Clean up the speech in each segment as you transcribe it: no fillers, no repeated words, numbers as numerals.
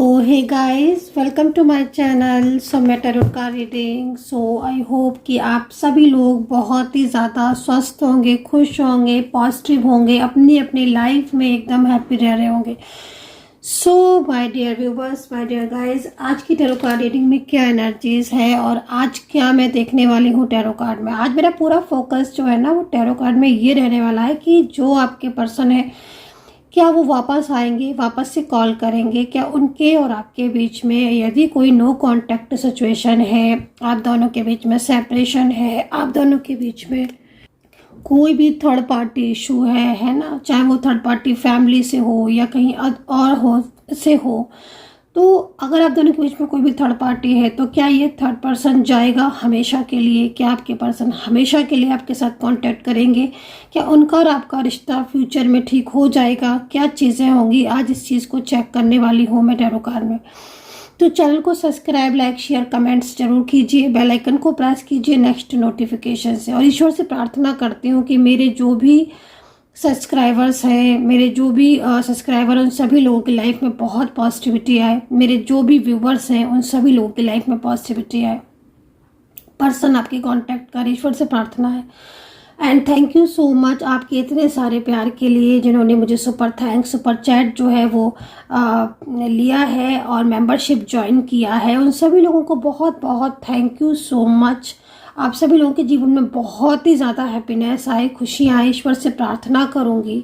Hey guys, welcome to my channel Saumya tarot card reading. I hope कि आप सभी लोग बहुत ही ज़्यादा स्वस्थ होंगे, खुश होंगे, पॉजिटिव होंगे, अपनी अपनी लाइफ में एकदम हैप्पी रह रहे होंगे। My dear viewers, my dear guys, आज की टैरो कार्ड रीडिंग में क्या एनर्जीज है और आज क्या मैं देखने वाली हूँ टैरो कार्ड में। आज मेरा पूरा फोकस जो है ना वो टैरो कार्ड में ये रहने वाला है कि जो आपके पर्सन है क्या वो वापस आएंगे, वापस से कॉल करेंगे, क्या उनके और आपके बीच में यदि कोई नो कांटेक्ट सिचुएशन है, आप दोनों के बीच में सेपरेशन है, आप दोनों के बीच में कोई भी थर्ड पार्टी इशू है ना, चाहे वो थर्ड पार्टी फैमिली से हो या कहीं और हो से हो, तो अगर आप दोनों के बीच में कोई भी थर्ड पार्टी है तो क्या ये थर्ड पर्सन जाएगा हमेशा के लिए? क्या आपके पर्सन हमेशा के लिए आपके साथ कांटेक्ट करेंगे? क्या उनका और आपका रिश्ता फ्यूचर में ठीक हो जाएगा? क्या चीज़ें होंगी? आज इस चीज़ को चेक करने वाली हूँ मैं टैरो कार्ड में। तो चैनल को सब्सक्राइब, लाइक, शेयर, कमेंट्स जरूर कीजिए, बेल आइकन को प्रेस कीजिए नेक्स्ट नोटिफिकेशन से। और ईश्वर से प्रार्थना करती हूँ कि मेरे जो भी सब्सक्राइबर्स हैं, मेरे जो भी सब्सक्राइबर उन सभी लोगों की लाइफ में बहुत पॉजिटिविटी आए, मेरे जो भी व्यूवर्स हैं उन सभी लोगों की लाइफ में पॉजिटिविटी आए, पर्सन आपके कांटेक्ट कर, ईश्वर से प्रार्थना है। And thank you so much आपके इतने सारे प्यार के लिए, जिन्होंने मुझे सुपर चैट जो है वो लिया है और मेंबरशिप ज्वाइन किया है, उन सभी लोगों को बहुत बहुत थैंक यू सो मच। आप सभी लोगों के जीवन में बहुत ही ज़्यादा हैप्पीनेस आए, खुशियाँ आए। ईश्वर से प्रार्थना करूँगी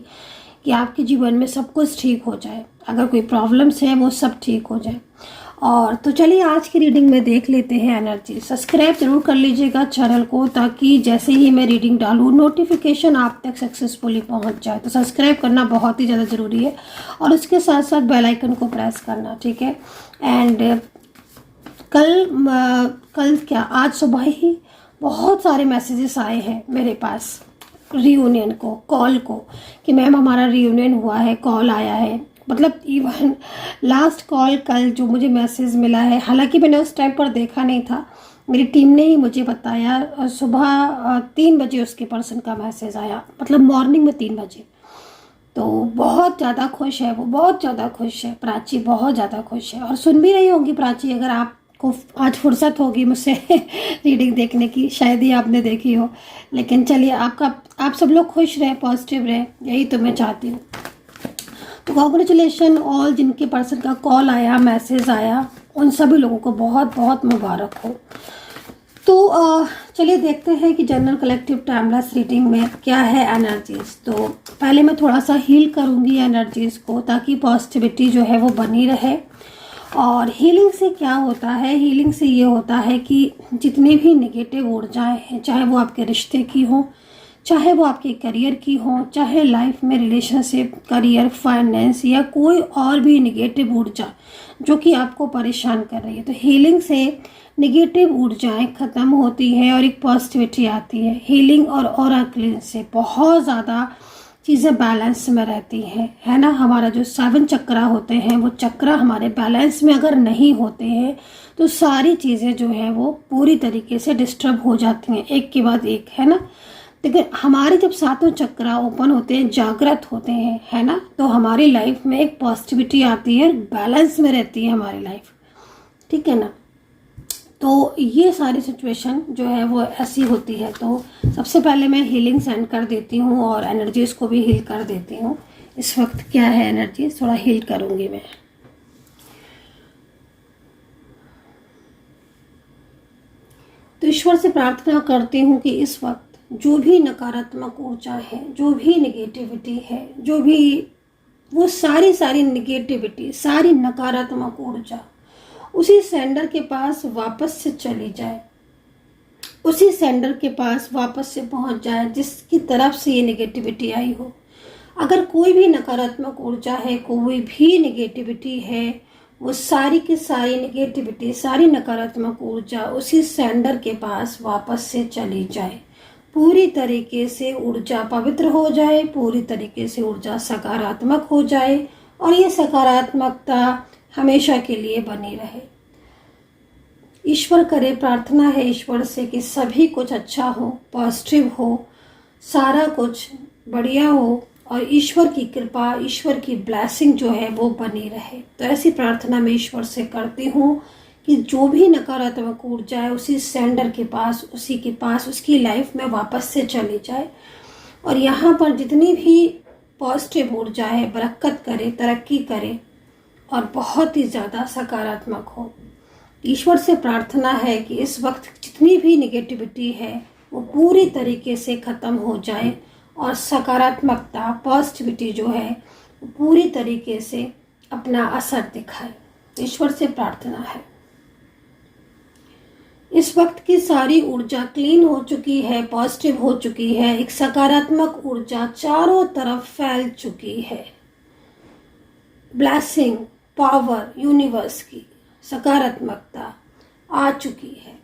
कि आपके जीवन में सब कुछ ठीक हो जाए, अगर कोई प्रॉब्लम्स है वो सब ठीक हो जाए। और तो चलिए आज की रीडिंग में देख लेते हैं एनर्जी। सब्सक्राइब जरूर कर लीजिएगा चैनल को, ताकि जैसे ही मैं रीडिंग डालूँ नोटिफिकेशन आप तक सक्सेसफुली पहुंच जाए। तो सब्सक्राइब करना बहुत ही ज़्यादा ज़रूरी है और उसके साथ साथ बेल आइकन को प्रेस करना, ठीक है। एंड कल क्या आज सुबह ही बहुत सारे मैसेजेस आए हैं मेरे पास रीयूनियन को, कॉल को, कि मैम हमारा रीयूनियन हुआ है, कॉल आया है। मतलब इवन लास्ट कॉल कल जो मुझे मैसेज मिला है, हालांकि मैंने उस टाइम पर देखा नहीं था, मेरी टीम ने ही मुझे बताया। सुबह 3 बजे उसके पर्सन का मैसेज आया, मतलब मॉर्निंग में 3 बजे। तो बहुत ज़्यादा खुश है वो, बहुत ज़्यादा खुश है प्राची, बहुत ज़्यादा खुश है। और सुन भी रही होंगी प्राची, अगर आपको आज फुर्सत होगी मुझसे रीडिंग देखने की, शायद ही आपने देखी हो। लेकिन चलिए, आप सब लोग खुश रहे, पॉजिटिव रहे, यही तो मैं चाहती हूँ। तो कॉन्ग्रेचुलेशन ऑल जिनके पर्सन का कॉल आया, मैसेज आया, उन सभी लोगों को बहुत बहुत मुबारक हो। तो चलिए देखते हैं कि जनरल कलेक्टिव टाइमलेस रीडिंग में क्या है एनर्जीज। तो पहले मैं थोड़ा सा हील करूंगी एनर्जीज को, ताकि पॉजिटिविटी जो है वो बनी रहे। और हीलिंग से क्या होता है? हीलिंग से ये होता है कि जितनी भी नेगेटिव ऊर्जाएं हैं, चाहे वो आपके रिश्ते की हो, चाहे वो आपके करियर की हो, चाहे लाइफ में रिलेशनशिप, करियर, फाइनेंस या कोई और भी नेगेटिव ऊर्जा जो कि आपको परेशान कर रही है, तो हीलिंग से नेगेटिव ऊर्जाएं ख़त्म होती है और एक पॉजिटिविटी आती है। हीलिंग और ऑरा क्लींस से बहुत ज़्यादा चीज़ें बैलेंस में रहती हैं, है ना। हमारा जो 7 चक्रा होते हैं, वो चक्रा हमारे बैलेंस में अगर नहीं होते हैं तो सारी चीज़ें जो है वो पूरी तरीके से डिस्टर्ब हो जाती हैं, एक के बाद एक, है ना। लेकिन हमारे जब 7 चक्रा ओपन होते हैं, जागृत होते हैं, है ना, तो हमारी लाइफ में एक पॉजिटिविटी आती है, बैलेंस में रहती है हमारी लाइफ, ठीक है ना। तो ये सारी सिचुएशन जो है वो ऐसी होती है। तो सबसे पहले मैं हीलिंग सेंड कर देती हूँ और एनर्जीज को भी हील कर देती हूँ। इस वक्त क्या है एनर्जीज, थोड़ा हील करूँगी मैं। तो ईश्वर से प्रार्थना करती हूँ कि इस वक्त जो भी नकारात्मक ऊर्जा है, जो भी नेगेटिविटी है, जो भी वो सारी नेगेटिविटी, सारी नकारात्मक ऊर्जा उसी सेंडर के पास वापस से चली जाए, उसी सेंडर के पास वापस से पहुंच जाए जिसकी तरफ से ये नेगेटिविटी आई हो। अगर कोई भी नकारात्मक ऊर्जा है, कोई भी नेगेटिविटी है, वो सारी की सारी नेगेटिविटी, सारी नकारात्मक ऊर्जा उसी सेंडर के पास वापस से चली जाए, पूरी तरीके से ऊर्जा पवित्र हो जाए, पूरी तरीके से ऊर्जा सकारात्मक हो जाए और ये सकारात्मकता हमेशा के लिए बनी रहे। ईश्वर करे, प्रार्थना है ईश्वर से कि सभी कुछ अच्छा हो, पॉजिटिव हो, सारा कुछ बढ़िया हो और ईश्वर की कृपा, ईश्वर की ब्लेसिंग जो है वो बनी रहे। तो ऐसी प्रार्थना मैं ईश्वर से करती हूँ कि जो भी नकारात्मक ऊर्जा है उसी सेंडर के पास, उसी के पास, उसकी लाइफ में वापस से चली जाए और यहाँ पर जितनी भी पॉजिटिव ऊर्जा है बरकत करे, तरक्की करे और बहुत ही ज़्यादा सकारात्मक हो। ईश्वर से प्रार्थना है कि इस वक्त जितनी भी निगेटिविटी है वो पूरी तरीके से ख़त्म हो जाए और सकारात्मकता, पॉजिटिविटी जो है वो पूरी तरीके से अपना असर दिखाए। ईश्वर से प्रार्थना है। इस वक्त की सारी ऊर्जा क्लीन हो चुकी है, पॉजिटिव हो चुकी है, एक सकारात्मक ऊर्जा चारों तरफ फैल चुकी है। ब्लेसिंग, पावर, यूनिवर्स की सकारात्मकता आ चुकी है।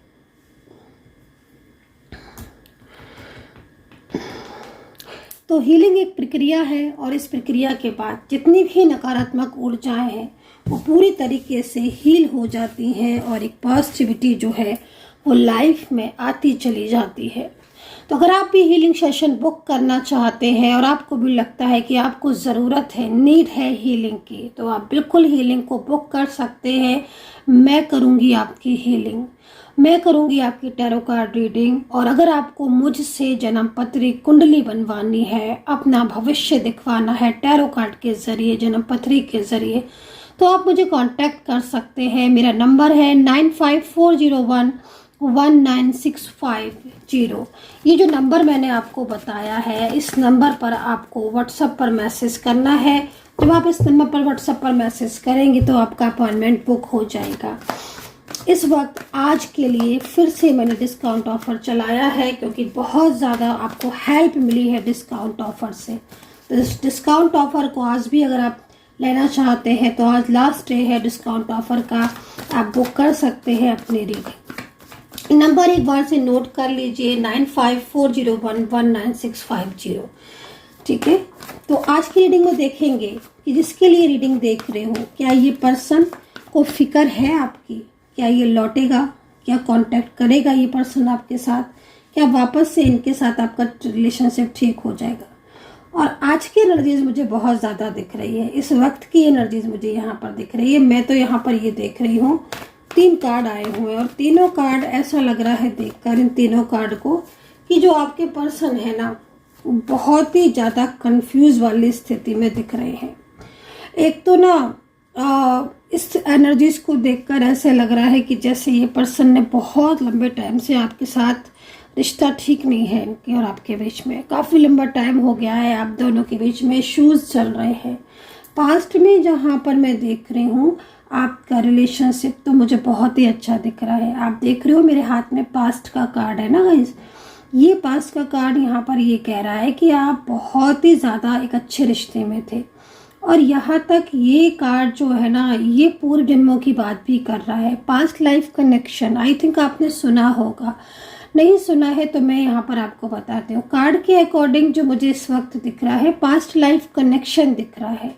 तो हीलिंग एक प्रक्रिया है और इस प्रक्रिया के बाद जितनी भी नकारात्मक ऊर्जाएं हैं वो पूरी तरीके से हील हो जाती हैं और एक पॉजिटिविटी जो है वो लाइफ में आती चली जाती है। तो अगर आप भी हीलिंग सेशन बुक करना चाहते हैं और आपको भी लगता है कि आपको ज़रूरत है, नीड है हीलिंग की, तो आप बिल्कुल हीलिंग को बुक कर सकते हैं। मैं करूँगी आपकी हीलिंग, मैं करूँगी आपकी टैरो कार्ड रीडिंग। और अगर आपको मुझसे जन्म पत्री कुंडली बनवानी है, अपना भविष्य दिखवाना है टैरो कार्ड के ज़रिए, जन्म पत्री के ज़रिए, तो आप मुझे कांटेक्ट कर सकते हैं। मेरा नंबर है 9540119650। ये जो नंबर मैंने आपको बताया है, इस नंबर पर आपको व्हाट्सएप पर मैसेज करना है। जब आप इस नंबर पर व्हाट्सएप पर मैसेज करेंगे तो आपका अपॉइंटमेंट बुक हो जाएगा। इस वक्त आज के लिए फिर से मैंने डिस्काउंट ऑफर चलाया है क्योंकि बहुत ज़्यादा आपको हेल्प मिली है डिस्काउंट ऑफर से। तो इस डिस्काउंट ऑफर को आज भी अगर आप लेना चाहते हैं तो आज लास्ट डे है डिस्काउंट ऑफर का, आप बुक कर सकते हैं अपनी रीडिंग। नंबर एक बार से नोट कर लीजिए 9540119650। ठीक है, तो आज की रीडिंग में देखेंगे कि जिसके लिए रीडिंग देख रहे हो, क्या ये पर्सन को फिक्र है आपकी, क्या ये लौटेगा, क्या कांटेक्ट करेगा ये पर्सन आपके साथ, क्या वापस से इनके साथ आपका रिलेशनशिप ठीक हो जाएगा। और आज की एनर्जीज मुझे बहुत ज़्यादा दिख रही है, इस वक्त की एनर्जीज मुझे यहाँ पर दिख रही है। मैं तो यहाँ पर ये देख रही हूँ 3 कार्ड आए हुए हैं और तीनों कार्ड ऐसा लग रहा है देखकर इन तीनों कार्ड को कि जो आपके पर्सन है ना बहुत ही ज़्यादा कंफ्यूज वाली स्थिति में दिख रहे हैं। एक तो ना इस एनर्जीज को देखकर ऐसे लग रहा है कि जैसे ये पर्सन ने बहुत लंबे टाइम से आपके साथ, रिश्ता ठीक नहीं है इनके और आपके बीच में, काफ़ी लंबा टाइम हो गया है, आप दोनों के बीच में इश्यूज चल रहे हैं। पास्ट में जहाँ पर मैं देख रही हूँ आपका रिलेशनशिप तो मुझे बहुत ही अच्छा दिख रहा है। आप देख रहे हो मेरे हाथ में पास्ट का कार्ड है ना गाइस, ये पास्ट का कार्ड यहाँ पर ये कह रहा है कि आप बहुत ही ज़्यादा एक अच्छे रिश्ते में थे। और यहाँ तक ये कार्ड जो है ना ये पूर्व जन्मों की बात भी कर रहा है, past life connection. I think आपने सुना होगा, नहीं सुना है तो मैं यहाँ पर आपको बताती हूँ। कार्ड के अकॉर्डिंग जो मुझे इस वक्त दिख रहा है पास्ट लाइफ कनेक्शन दिख रहा है।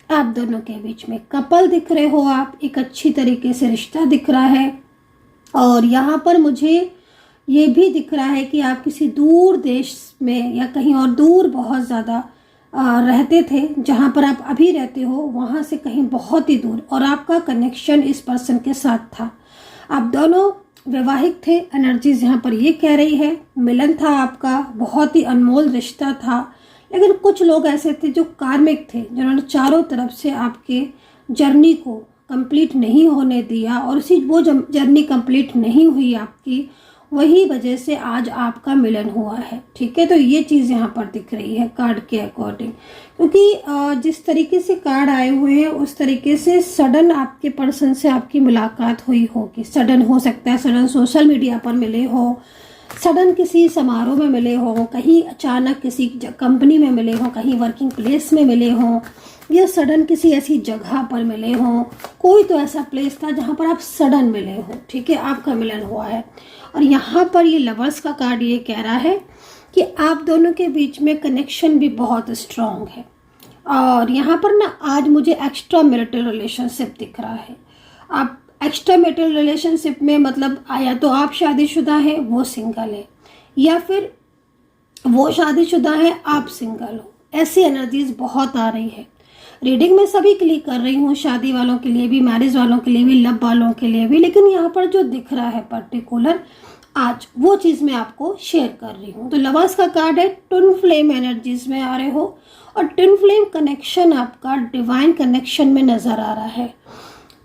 आप दोनों के बीच में कपल दिख रहे हो, आप एक अच्छी तरीके से रिश्ता दिख रहा है। और यहाँ पर मुझे ये भी दिख रहा है कि आप किसी दूर देश में या कहीं और दूर बहुत ज़्यादा रहते थे, जहाँ पर आप अभी रहते हो वहाँ से कहीं बहुत ही दूर, और आपका कनेक्शन इस पर्सन के साथ था। आप दोनों वैवाहिक थे, एनर्जीज यहाँ पर ये कह रही है मिलन था आपका, बहुत ही अनमोल रिश्ता था। लेकिन कुछ लोग ऐसे थे जो कार्मिक थे, जिन्होंने चारों तरफ से आपके जर्नी को कंप्लीट नहीं होने दिया और वो जर्नी कंप्लीट नहीं हुई आपकी, वही वजह से आज आपका मिलन हुआ है। ठीक है, तो ये चीज़ यहाँ पर दिख रही है कार्ड के अकॉर्डिंग, क्योंकि जिस तरीके से कार्ड आए हुए हैं उस तरीके से सडन आपके पर्सन से आपकी मुलाकात हुई होगी। सडन हो सकता है, सडन सोशल मीडिया पर मिले हो, सडन किसी समारोह में मिले हो, कहीं अचानक किसी कंपनी में मिले हो, कहीं वर्किंग प्लेस में मिले हो, या सडन किसी ऐसी जगह पर मिले हो। कोई तो ऐसा प्लेस था जहाँ पर आप सडन मिले हो। ठीक है, आपका मिलन हुआ है। और यहाँ पर ये लवर्स का कार्ड ये कह रहा है कि आप दोनों के बीच में कनेक्शन भी बहुत स्ट्रांग है। और यहाँ पर ना आज मुझे एक्स्ट्रा मैरिटल रिलेशनशिप दिख रहा है। आप एक्स्ट्रा मैरिटल रिलेशनशिप में मतलब या तो आप शादीशुदा है वो सिंगल है, या फिर वो शादीशुदा है आप सिंगल हो। ऐसी एनर्जीज बहुत आ रही है। रीडिंग मैं सभी के लिए कर रही हूँ, शादी वालों के लिए भी, मैरिज वालों के लिए भी, लव वालों के लिए भी, लेकिन यहाँ पर जो दिख रहा है पर्टिकुलर आज वो चीज़ मैं आपको शेयर कर रही हूँ। तो लवर्स का कार्ड है, ट्विन फ्लेम एनर्जीज में आ रहे हो और ट्विन फ्लेम कनेक्शन आपका डिवाइन कनेक्शन में नज़र आ रहा है।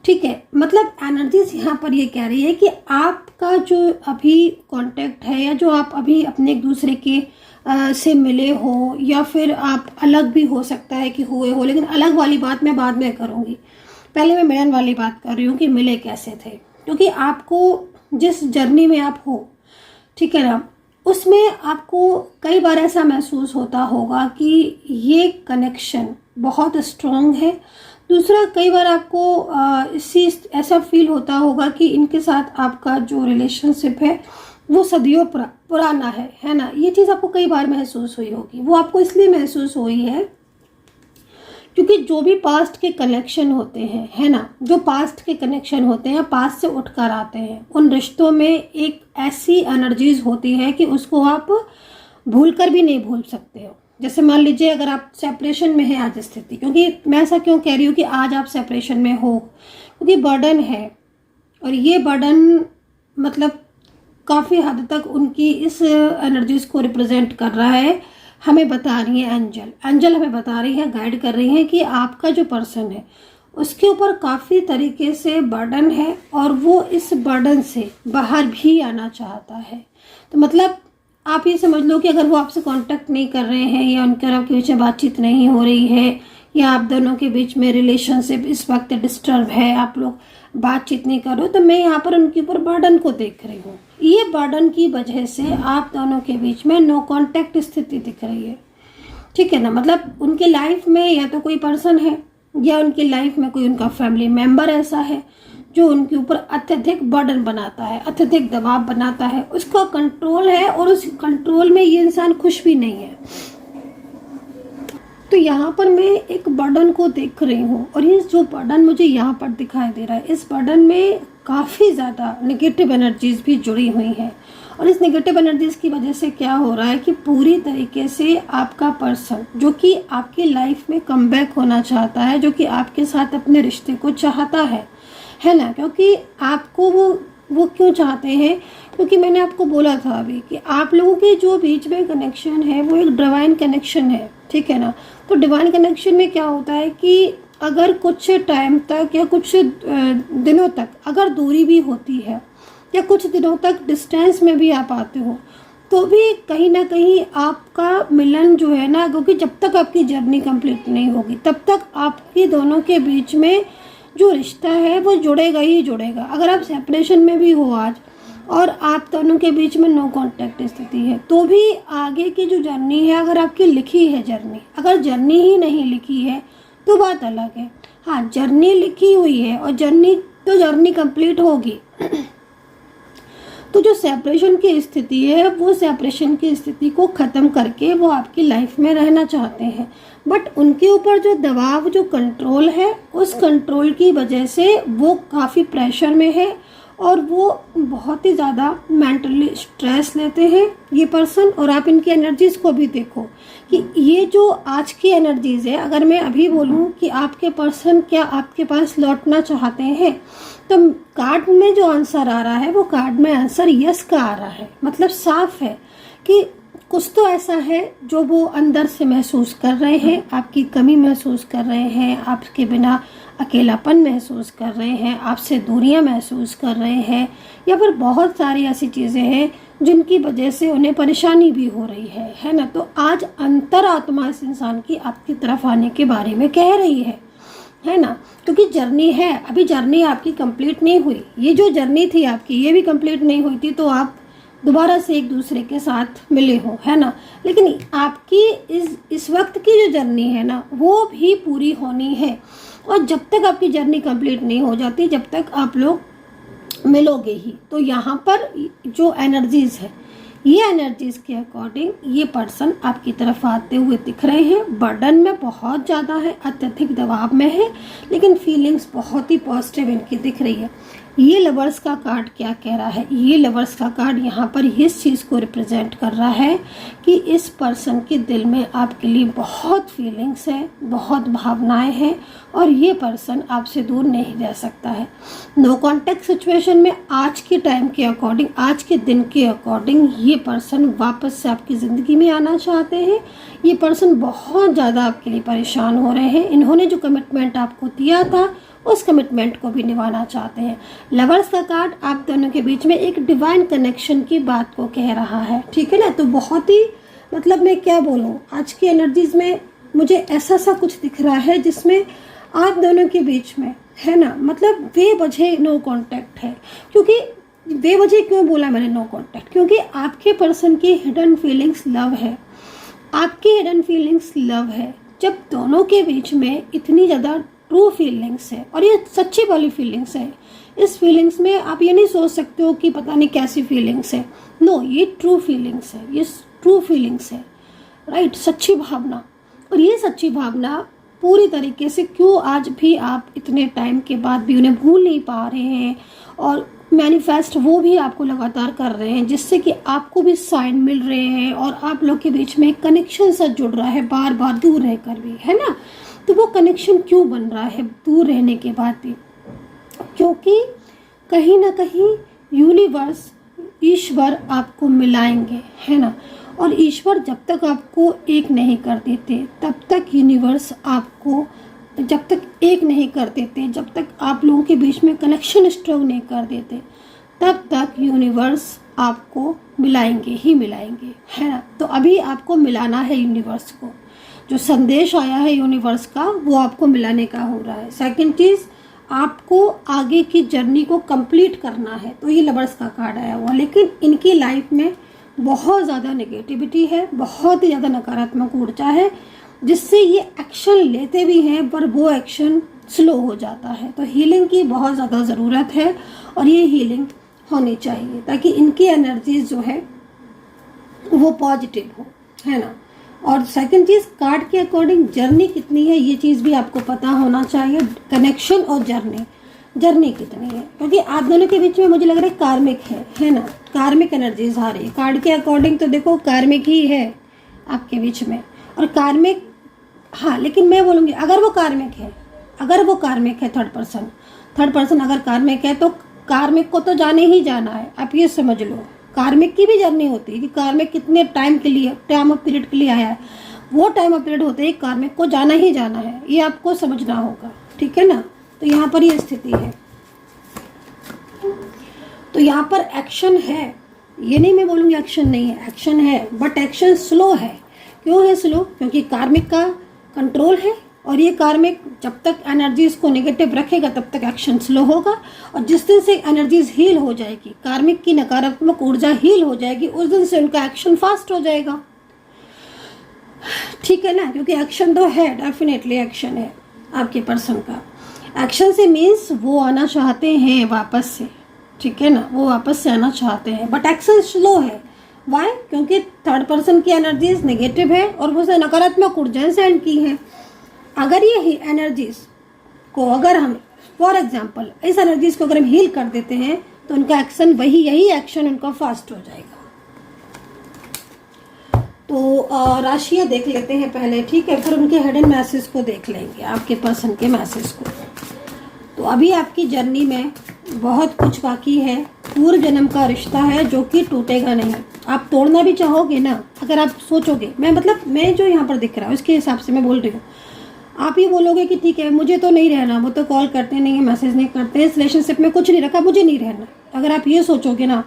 ठीक है, मतलब एनर्जीज यहाँ पर ये कह रही है कि आपका जो अभी कांटेक्ट है या जो आप अभी अपने एक दूसरे के से मिले हो या फिर आप अलग भी हो सकता है कि हुए हो, लेकिन अलग वाली बात मैं बाद में करूँगी। पहले मैं मिलन वाली बात कर रही हूँ कि मिले कैसे थे, क्योंकि आपको जिस जर्नी में आप हो, ठीक है ना, उसमें आपको कई बार ऐसा महसूस होता होगा कि ये कनेक्शन बहुत स्ट्रॉन्ग है। दूसरा, कई बार आपको इसी ऐसा फील होता होगा कि इनके साथ आपका जो रिलेशनशिप है वो सदियों पुराना है ना। ये चीज़ आपको कई बार महसूस हुई होगी। वो आपको इसलिए महसूस हुई है क्योंकि जो भी पास्ट के कनेक्शन होते हैं, है ना, जो पास्ट के कनेक्शन होते हैं, पास्ट से उठकर आते हैं, उन रिश्तों में एक ऐसी एनर्जीज होती है कि उसको आप भूल कर भी नहीं भूल सकते हो। जैसे मान लीजिए अगर आप सेपरेशन में है आज स्थिति, क्योंकि मैं ऐसा क्यों कह रही हूँ कि आज आप सेपरेशन में हो, क्योंकि बर्डन है और ये बर्डन मतलब काफ़ी हद तक उनकी इस एनर्जीज को रिप्रेजेंट कर रहा है। हमें बता रही है एंजल हमें बता रही है, गाइड कर रही है कि आपका जो पर्सन है उसके ऊपर काफ़ी तरीके से बर्डन है और वो इस बर्डन से बाहर भी आना चाहता है। तो मतलब आप ये समझ लो कि अगर वो आपसे कांटेक्ट नहीं कर रहे हैं या उनके आपके बीच में बातचीत नहीं हो रही है या आप दोनों के बीच में रिलेशनशिप इस वक्त डिस्टर्ब है, आप लोग बातचीत नहीं कर रहे हो, तो मैं यहाँ पर उनके ऊपर बर्डन को देख रही हूँ। ये बर्डन की वजह से आप दोनों के बीच में नो कांटेक्ट स्थिति दिख रही है। ठीक है ना, मतलब उनके लाइफ में या तो कोई पर्सन है या उनकी लाइफ में कोई उनका फैमिली मेंबर ऐसा है जो उनके ऊपर अत्यधिक बर्डन बनाता है, अत्यधिक दबाव बनाता है, उसका कंट्रोल है और उस कंट्रोल में ये इंसान खुश भी नहीं है। तो यहाँ पर मैं एक बर्डन को देख रही हूँ और ये जो बर्डन मुझे यहाँ पर दिखाई दे रहा है, इस बर्डन में काफ़ी ज़्यादा नेगेटिव एनर्जीज भी जुड़ी हुई हैं और इस नेगेटिव एनर्जीज की वजह से क्या हो रहा है कि पूरी तरीके से आपका पर्सन जो कि आपकी लाइफ में कमबैक होना चाहता है, जो कि आपके साथ अपने रिश्ते को चाहता है ना, क्योंकि आपको वो क्यों चाहते हैं, क्योंकि मैंने आपको बोला था अभी कि आप लोगों के जो बीच में कनेक्शन है वो एक डिवाइन कनेक्शन है। ठीक है ना, तो डिवाइन कनेक्शन में क्या होता है कि अगर कुछ टाइम तक या कुछ दिनों तक अगर दूरी भी होती है या कुछ दिनों तक डिस्टेंस में भी आप आते हो, तो भी कहीं ना कहीं आपका मिलन जो है ना, क्योंकि जब तक आपकी जर्नी कंप्लीट नहीं होगी तब तक आपके दोनों के बीच में जो रिश्ता है वो जुड़ेगा ही जुड़ेगा। अगर आप सेपरेशन में भी हो आज और आप दोनों के बीच में नो कांटेक्ट स्थिति है, तो भी आगे की जो जर्नी है, अगर आपकी लिखी है जर्नी, अगर जर्नी ही नहीं लिखी है तो बात अलग है। हाँ, जर्नी लिखी हुई है और जर्नी कंप्लीट होगी। तो जो सेपरेशन की स्थिति है वो सेपरेशन की स्थिति को ख़त्म करके वो आपकी लाइफ में रहना चाहते हैं, बट उनके ऊपर जो दबाव, जो कंट्रोल है, उस कंट्रोल की वजह से वो काफ़ी प्रेशर में है और वो बहुत ही ज़्यादा मेंटली स्ट्रेस लेते हैं ये पर्सन। और आप इनकी एनर्जीज़ को भी देखो कि ये जो आज की एनर्जीज़ है, अगर मैं अभी बोलूँ कि आपके पर्सन क्या आपके पास लौटना चाहते हैं, तो कार्ड में जो आंसर आ रहा है वो कार्ड में आंसर यस का आ रहा है। मतलब साफ है कि कुछ तो ऐसा है जो वो अंदर से महसूस कर रहे हैं, आपकी कमी महसूस कर रहे हैं, आपके बिना अकेलापन महसूस कर रहे हैं, आपसे दूरियां महसूस कर रहे हैं, या फिर बहुत सारी ऐसी चीज़ें हैं जिनकी वजह से उन्हें परेशानी भी हो रही है ना। तो आज अंतरात्मा इस इंसान की आपकी तरफ आने के बारे में कह रही है ना, क्योंकि जर्नी है, अभी जर्नी आपकी कंप्लीट नहीं हुई। ये जो जर्नी थी आपकी ये भी कंप्लीट नहीं हुई थी तो आप दोबारा से एक दूसरे के साथ मिले हो, है ना। लेकिन आपकी इस वक्त की जो जर्नी है ना वो भी पूरी होनी है और जब तक आपकी जर्नी कंप्लीट नहीं हो जाती जब तक आप लोग मिलोगे ही। तो यहाँ पर जो एनर्जीज है, ये एनर्जीज के अकॉर्डिंग ये पर्सन आपकी तरफ आते हुए दिख रहे हैं। बर्डन में बहुत ज़्यादा है, अत्यधिक दबाव में है, लेकिन फीलिंग्स बहुत ही पॉजिटिव इनकी दिख रही है। ये लवर्स का कार्ड क्या कह रहा है? ये लवर्स का कार्ड यहाँ पर इस चीज़ को रिप्रेजेंट कर रहा है कि इस पर्सन के दिल में आपके लिए बहुत फीलिंग्स है, बहुत भावनाएं हैं और ये पर्सन आपसे दूर नहीं रह सकता है। नो कॉन्टैक्ट सिचुएशन में आज के टाइम के अकॉर्डिंग, आज के दिन के अकॉर्डिंग ये पर्सन वापस से आपकी ज़िंदगी में आना चाहते हैं। ये पर्सन बहुत ज़्यादा आपके लिए परेशान हो रहे हैं। इन्होंने जो कमिटमेंट आपको दिया था उस कमिटमेंट को भी निभाना चाहते हैं। लवर्स का कार्ड आप दोनों के बीच में एक डिवाइन कनेक्शन की बात को कह रहा है, ठीक है ना। तो बहुत ही मतलब मैं क्या बोलूँ, आज की एनर्जीज में मुझे ऐसा सा कुछ दिख रहा है जिसमें आप दोनों के बीच में है ना, मतलब बेवजह नो कांटेक्ट है। क्योंकि बेवजह क्यों बोला मैंने नो कांटेक्ट? क्योंकि आपके पर्सन की हिडन फीलिंग्स लव है, आपकी हिडन फीलिंग्स लव है। जब दोनों के बीच में इतनी ज़्यादा ट्रू फीलिंग्स है और ये सच्ची वाली फीलिंग्स है, इस फीलिंग्स में आप ये नहीं सोच सकते हो कि पता नहीं कैसी फीलिंग्स है। नो, ये ट्रू फीलिंग्स है, ये ट्रू फीलिंग्स है, राइट, सच्ची भावना। और ये सच्ची भावना पूरी तरीके से क्यों आज भी आप इतने टाइम के बाद भी उन्हें भूल नहीं पा रहे हैं और मैनिफेस्ट वो भी आपको लगातार कर रहे हैं, जिससे कि आपको भी साइन मिल रहे हैं और आप लोग के बीच में एक कनेक्शन सा जुड़ रहा है बार बार दूर रहकर भी, है ना। तो वो कनेक्शन क्यों बन रहा है दूर रहने के बाद भी? क्योंकि कहीं ना कहीं यूनिवर्स, ईश्वर आपको मिलाएंगे, है ना। और ईश्वर जब तक आपको एक नहीं कर देते तब तक यूनिवर्स आपको, जब तक एक नहीं कर देते, जब तक आप लोगों के बीच में कनेक्शन स्ट्रॉन्ग नहीं कर देते, तब तक यूनिवर्स आपको मिलाएंगे ही मिलाएंगे, है ना। तो अभी आपको मिलाना है यूनिवर्स को। जो संदेश आया है यूनिवर्स का वो आपको मिलाने का हो रहा है। सेकंड चीज़, आपको आगे की जर्नी को कंप्लीट करना है। तो ये लवर्स का कार्ड आया हुआ, लेकिन इनकी लाइफ में बहुत ज़्यादा नेगेटिविटी है, बहुत ही ज़्यादा नकारात्मक ऊर्जा है, जिससे ये एक्शन लेते भी हैं पर वो एक्शन स्लो हो जाता है। तो हीलिंग की बहुत ज़्यादा ज़रूरत है और ये हीलिंग होनी चाहिए ताकि इनकी एनर्जीज जो है वो पॉजिटिव हो, है ना। और सेकंड चीज़, कार्ड के अकॉर्डिंग जर्नी कितनी है ये चीज़ भी आपको पता होना चाहिए। कनेक्शन और जर्नी कितनी है, क्योंकि आप दोनों के बीच में मुझे लग रहा है कार्मिक है ना। कार्मिक एनर्जीज आ रही है कार्ड के अकॉर्डिंग। तो देखो कार्मिक ही है आपके बीच में, और कार्मिक, हाँ, लेकिन मैं बोलूँगी अगर वो कार्मिक है थर्ड पर्सन अगर कार्मिक है तो कार्मिक को तो जाने ही जाना है। आप ये समझ लो, कार्मिक की भी जर्नी होती है कि कार्मिक कितने टाइम के लिए, टाइम ऑफ पीरियड के लिए आया है, वो टाइम ऑफ पीरियड होते ही कार्मिक को जाना ही जाना है। ये आपको समझना होगा, ठीक है ना। तो यहाँ पर ये स्थिति है। तो यहाँ पर एक्शन है, ये नहीं मैं बोलूँगी एक्शन नहीं है, एक्शन है, बट एक्शन स्लो है। क्यों है स्लो? क्योंकि कार्मिक का कंट्रोल है और ये कार्मिक जब तक एनर्जीज को नेगेटिव रखेगा तब तक एक्शन स्लो होगा। और जिस दिन से एनर्जीज हील हो जाएगी, कार्मिक की नकारात्मक ऊर्जा हील हो जाएगी, उस दिन से उनका एक्शन फास्ट हो जाएगा, ठीक है ना। क्योंकि एक्शन तो है, डेफिनेटली एक्शन है आपके पर्सन का। एक्शन से मीन्स वो आना चाहते हैं वापस से, ठीक है ना, वो वापस से आना चाहते हैं, बट एक्शन स्लो है। वाई? क्योंकि थर्ड पर्सन की एनर्जीज नेगेटिव है और वो नकारात्मक ऊर्जाएं सेंड की हैं। अगर ये एनर्जीज को, अगर हम फॉर एग्जांपल इस एनर्जीज को अगर हम हील कर देते हैं तो उनका एक्शन, यही एक्शन उनका फास्ट हो जाएगा। तो राशियां देख लेते हैं पहले, ठीक है, फिर उनके हिडन मैसेज को देख लेंगे, आपके पर्सन के मैसेज को। तो अभी आपकी जर्नी में बहुत कुछ बाकी है। पूर्व जन्म का रिश्ता है जो कि टूटेगा नहीं। आप तोड़ना भी चाहोगे ना, अगर आप सोचोगे, मैं जो यहाँ पर दिख रहा है उसके हिसाब से मैं बोल रही हूँ। आप ये बोलोगे कि ठीक है मुझे तो नहीं रहना, वो तो कॉल करते नहीं है, मैसेज नहीं करते, इस रिलेशनशिप में कुछ नहीं रखा, मुझे नहीं रहना। अगर आप ये सोचोगे ना,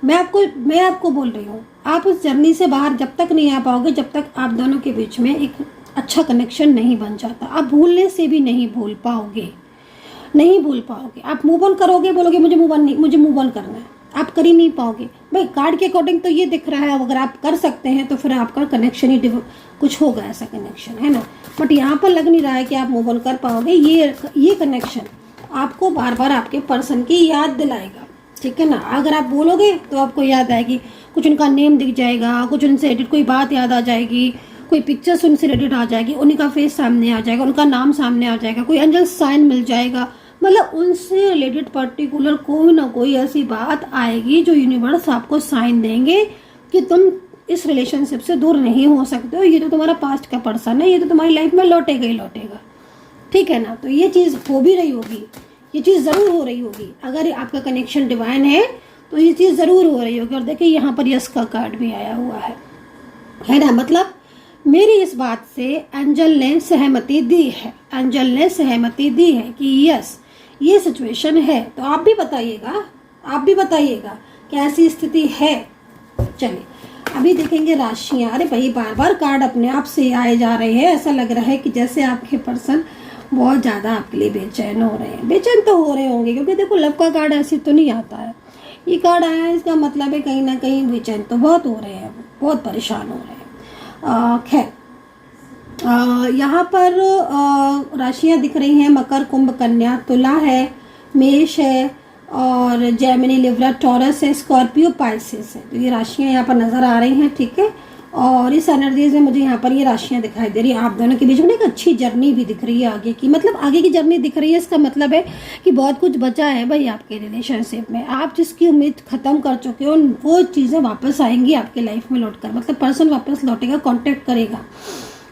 मैं आपको बोल रही हूँ, आप उस जर्नी से बाहर जब तक नहीं आ पाओगे, जब तक आप दोनों के बीच में एक अच्छा कनेक्शन नहीं बन जाता। आप भूलने से भी नहीं भूल पाओगे। आप मूव ऑन करोगे, बोलोगे मुझे मूव ऑन करना है, आप कर ही नहीं पाओगे। भाई कार्ड के अकॉर्डिंग तो ये दिख रहा है, अगर आप कर सकते हैं तो फिर आपका कनेक्शन ही कुछ होगा, ऐसा कनेक्शन है ना। बट यहाँ पर लग नहीं रहा है कि आप मूव ऑन कर पाओगे। ये कनेक्शन आपको बार बार आपके पर्सन की याद दिलाएगा, ठीक है ना। अगर आप बोलोगे तो आपको याद आएगी, कुछ उनका नेम दिख जाएगा, कुछ उनसे रिलेटेड कोई बात याद आ जाएगी, कोई पिक्चर्स उनसे रिलेटेड आ जाएगी, उन्हीं का फेस सामने आ जाएगा, उनका नाम सामने आ जाएगा, कोई एंजल साइन मिल जाएगा, मतलब उनसे रिलेटेड पर्टिकुलर कोई ना कोई ऐसी बात आएगी जो यूनिवर्स आपको साइन देंगे कि तुम इस रिलेशनशिप से दूर नहीं हो सकते हो, ये तो तुम्हारा पास्ट का पर्सन है, ये तो तुम्हारी लाइफ में लौटेगा ही लौटेगा, ठीक है ना। तो ये चीज़ हो भी रही होगी, ये चीज़ ज़रूर हो रही होगी। अगर आपका कनेक्शन डिवाइन है तो ये चीज़ ज़रूर हो रही होगी। और देखिए यहाँ पर यस का कार्ड भी आया हुआ है ना। मतलब मेरी इस बात से एंजल ने सहमति दी है, एंजल ने सहमति दी है कि यस ये सिचुएशन है। तो आप भी बताइएगा, आप भी बताइएगा कैसी स्थिति है। चलिए अभी देखेंगे राशियाँ। अरे भाई बार बार कार्ड अपने आप से आए जा रहे हैं, ऐसा लग रहा है कि जैसे आपके पर्सन बहुत ज़्यादा आपके लिए बेचैन हो रहे हैं। बेचैन तो हो रहे होंगे क्योंकि देखो लव का कार्ड ऐसे तो नहीं आता है, ये कार्ड आया है, इसका मतलब है कहीं ना कहीं बेचैन तो बहुत हो रहे हैं, बहुत परेशान हो रहे हैं। खैर यहाँ पर राशियाँ दिख रही हैं, मकर, कुंभ, कन्या, तुला है, मेष है और जेमिनी, लिब्रा, टॉरस है, स्कॉर्पियो, पाइसेस है। तो ये राशियाँ यहाँ पर नज़र आ रही हैं, ठीक है। और इस एनर्जीज में मुझे यहाँ पर ये राशियाँ दिखाई दे रही हैं। आप दोनों के बीच में एक अच्छी जर्नी भी दिख रही है आगे की, मतलब आगे की जर्नी दिख रही है। इसका मतलब है कि बहुत कुछ बचा है भाई आपके रिलेशनशिप में। आप जिसकी उम्मीद ख़त्म कर चुके हो वो चीज़ें वापस आएंगी आपके लाइफ में लौट कर, मतलब पर्सन वापस लौटेगा, कॉन्टेक्ट करेगा,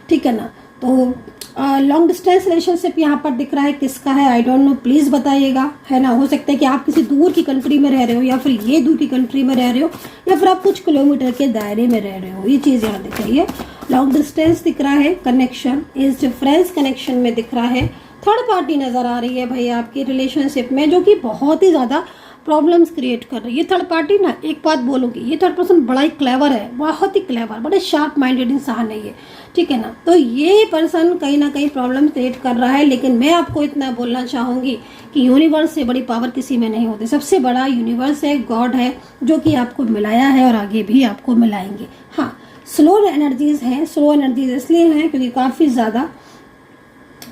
ठीक है ना। तो लॉन्ग डिस्टेंस रिलेशनशिप यहाँ पर दिख रहा है, किसका है आई डोंट नो, प्लीज़ बताइएगा, है ना। हो सकता है कि आप किसी दूर की कंट्री में रह रहे हो या फिर ये दूर की कंट्री में रह रहे हो या फिर आप कुछ किलोमीटर के दायरे में रह रहे हो, ये चीज़ यहाँ दिख रही है। लॉन्ग डिस्टेंस दिख रहा है, कनेक्शन इज डिफरेंस कनेक्शन में दिख रहा है। थर्ड पार्टी नज़र आ रही है भाई आपकी रिलेशनशिप में जो कि बहुत ही ज़्यादा प्रॉब्लम्स क्रिएट कर रही है। ये थर्ड पार्टी ना, एक बात बोलूँगी, ये थर्ड पर्सन बड़ा ही क्लेवर है, बहुत ही क्लेवर, बड़े शार्प माइंडेड इंसान है ये, ठीक है ना। तो ये पर्सन कहीं ना कहीं प्रॉब्लम क्रिएट कर रहा है, लेकिन मैं आपको इतना बोलना चाहूँगी कि यूनिवर्स से बड़ी पावर किसी में नहीं होती। सबसे बड़ा यूनिवर्स है, गॉड है, जो कि आपको मिलाया है और आगे भी आपको मिलाएंगे। हाँ, स्लो एनर्जीज हैं, स्लो एनर्जीज इसलिए हैं क्योंकि काफ़ी ज़्यादा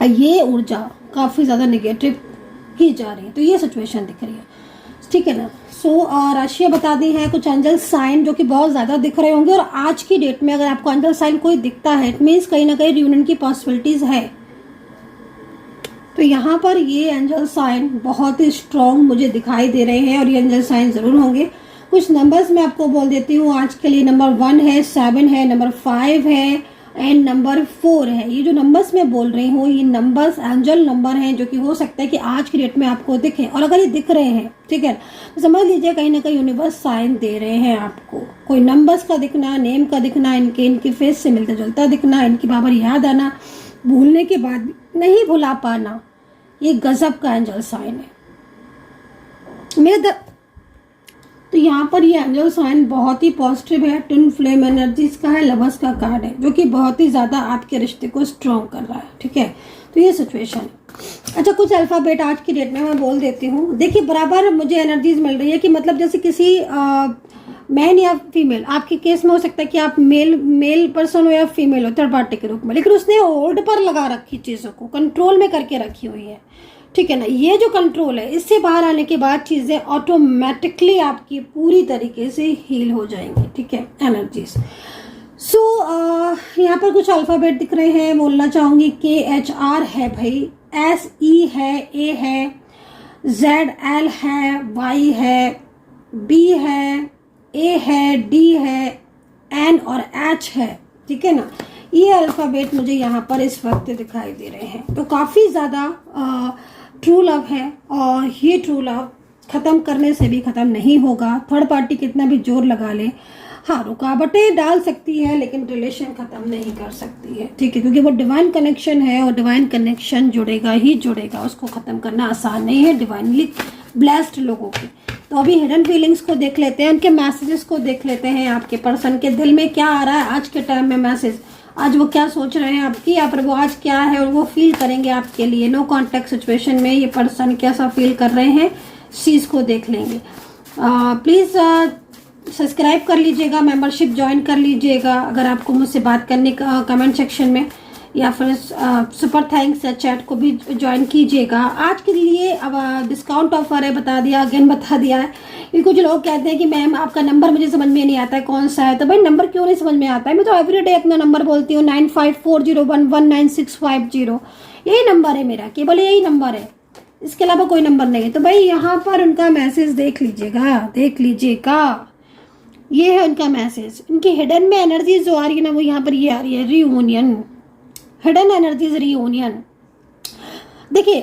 ये ऊर्जा काफ़ी ज़्यादा निगेटिव की जा रही है, तो ये सिचुएशन दिख रही है, ठीक है ना। सो राशियाँ बता दी हैं, कुछ एंजल साइन जो कि बहुत ज़्यादा दिख रहे होंगे। और आज की डेट में अगर आपको एंजल साइन कोई दिखता है, इट मीन्स कहीं ना कहीं रियूनियन की पॉसिबिलिटीज़ है। तो यहाँ पर ये एंजल साइन बहुत ही स्ट्रॉन्ग मुझे दिखाई दे रहे हैं और ये एंजल साइन ज़रूर होंगे। कुछ नंबर्स मैं आपको बोल देती हूँ आज के लिए। नंबर 1 है, 7 है, नंबर 5 है एंड नंबर 4 है। ये जो नंबर्स मैं बोल रही हूँ ये नंबर्स एंजल नंबर हैं जो कि हो सकता है कि आज की डेट में आपको दिखें। और अगर ये दिख रहे हैं, ठीक है, तो समझ लीजिए कहीं ना कहीं यूनिवर्स साइन दे रहे हैं आपको। कोई नंबर्स का दिखना, नेम का दिखना, इनके फेस से मिलता जुलता दिखना, इनकी बाबर याद आना, भूलने के बाद नहीं भुला पाना, ये गजब का एंजल साइन है मेरे तो यहाँ पर ये एंजल साइन बहुत ही पॉजिटिव है। ट्विन फ्लेम एनर्जीज का है, लवर्स का कार्ड है जो कि बहुत ही ज़्यादा आपके रिश्ते को स्ट्रॉन्ग कर रहा है, ठीक है। तो ये सिचुएशन है। अच्छा, कुछ अल्फ़ाबेट आज की डेट में मैं बोल देती हूँ। देखिए बराबर मुझे एनर्जीज मिल रही है कि मतलब जैसे किसी मैन या फीमेल, आपके केस में हो सकता है कि आप मेल पर्सन हो या फीमेल हो थर्ड पार्टी के रूप में, लेकिन उसने होल्ड पर लगा रखी चीज़ों को, कंट्रोल में करके रखी हुई है, ठीक है ना। ये जो कंट्रोल है, इससे बाहर आने के बाद चीज़ें ऑटोमेटिकली आपकी पूरी तरीके से हील हो जाएंगी, ठीक है, एनर्जीज। सो यहाँ पर कुछ अल्फ़ाबेट दिख रहे हैं, बोलना चाहूँगी KHR है भाई, SE है, A है, ZL है, Y है, B है, A है, D है, N और H है, ठीक है ना। ये अल्फ़ाबेट मुझे यहाँ पर इस वक्त दिखाई दे रहे हैं। तो काफ़ी ज़्यादा ट्रू लव है और ये ट्रू लव ख़त्म करने से भी ख़त्म नहीं होगा। थर्ड पार्टी कितना भी जोर लगा ले, हाँ रुकावटें डाल सकती है लेकिन रिलेशन ख़त्म नहीं कर सकती है, ठीक है, क्योंकि वो डिवाइन कनेक्शन है और डिवाइन कनेक्शन जुड़ेगा ही जुड़ेगा, उसको ख़त्म करना आसान नहीं है डिवाइनली ब्लेस्ड लोगों की। तो अभी हिडन फीलिंग्स को देख लेते हैं, उनके मैसेजेस को देख लेते हैं। आपके पर्सन के दिल में क्या आ रहा है आज के टाइम में मैसेज, आज वो क्या सोच रहे हैं आपकी, या पर वो आज क्या है और वो फील करेंगे आपके लिए। नो कॉन्टैक्ट सिचुएशन में ये पर्सन कैसा फील कर रहे हैं इस चीज़ को देख लेंगे। प्लीज़ सब्सक्राइब कर लीजिएगा, मेंबरशिप ज्वाइन कर लीजिएगा अगर आपको मुझसे बात करने का, कमेंट सेक्शन में, या फिर सुपर थैंक्स चैट को भी ज्वाइन कीजिएगा। आज के लिए अब डिस्काउंट ऑफर है, बता दिया, अगेन बता दिया है। क्योंकि कुछ लोग कहते हैं कि मैम आपका नंबर मुझे समझ में नहीं आता है कौन सा है। तो भाई नंबर क्यों नहीं समझ में आता है, मैं तो एवरीडे अपना नंबर बोलती हूँ 9540119650। यही नंबर है मेरा, केवल यही नंबर है, इसके अलावा कोई नंबर नहीं है। तो भाई यहाँ पर उनका मैसेज देख लीजिएगा, ये है उनका मैसेज। इनकी हिडन में एनर्जीज जो आ रही है ना, वो यहाँ पर ये आ रही है, रीयूनियन, हिडन एनर्जीज, रीयूनियन। देखिए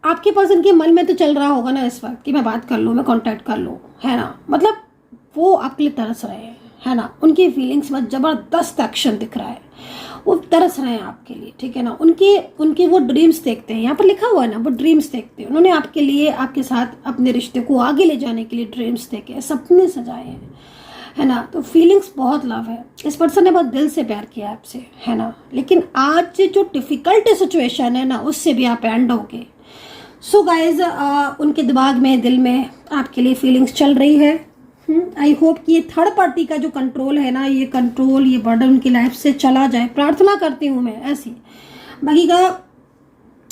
आपके पर्सन के मन में तो चल रहा होगा ना इस वक्त कि मैं बात कर लूँ, मैं कांटेक्ट कर लूँ, है ना। मतलब वो आपके लिए तरस रहे हैं, है ना। उनकी फीलिंग्स में ज़बरदस्त एक्शन दिख रहा है, वो तरस रहे हैं आपके लिए, ठीक है ना। उनके वो ड्रीम्स देखते हैं, यहाँ पर लिखा हुआ है ना, वो ड्रीम्स देखते हैं। उन्होंने आपके लिए, आपके साथ अपने रिश्ते को आगे ले जाने के लिए ड्रीम्स देखे, सपने सजाए हैं, है ना। तो फीलिंग्स बहुत लव है, इस पर्सन ने बहुत दिल से प्यार किया आपसे, है ना। लेकिन आज जो डिफ़िकल्ट सिचुएशन है ना, उससे भी आप एंड होगे। सो गाइज उनके दिमाग में, दिल में आपके लिए फीलिंग्स चल रही है। आई होप कि ये थर्ड पार्टी का जो कंट्रोल है ना, ये कंट्रोल, ये बर्डन उनकी लाइफ से चला जाए, प्रार्थना करती हूँ मैं ऐसी। बाकी का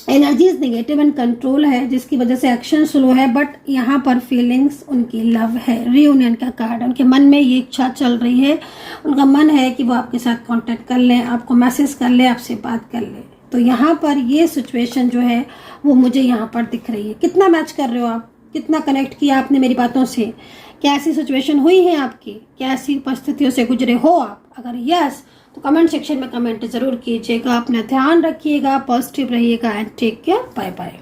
एनर्जीज नेगेटिव एंड कंट्रोल है, जिसकी वजह से एक्शन स्लो है, बट यहाँ पर फीलिंग्स उनकी लव है। रीयूनियन का कार्ड, उनके मन में ये इच्छा चल रही है, उनका मन है कि वो आपके साथ कांटेक्ट कर लें, आपको मैसेज कर ले, आपसे बात कर ले। तो यहाँ पर ये सिचुएशन जो है वो मुझे यहाँ पर दिख रही है। कितना मैच कर रहे हो आप, कितना कनेक्ट किया आपने मेरी बातों से, क्या ऐसी सिचुएशन हुई है आपकी, क्या ऐसी परिस्थितियों से गुजरे हो आप? अगर यस तो कमेंट सेक्शन में कमेंट जरूर कीजिएगा। अपना ध्यान रखिएगा, पॉजिटिव रहिएगा and take care, bye bye.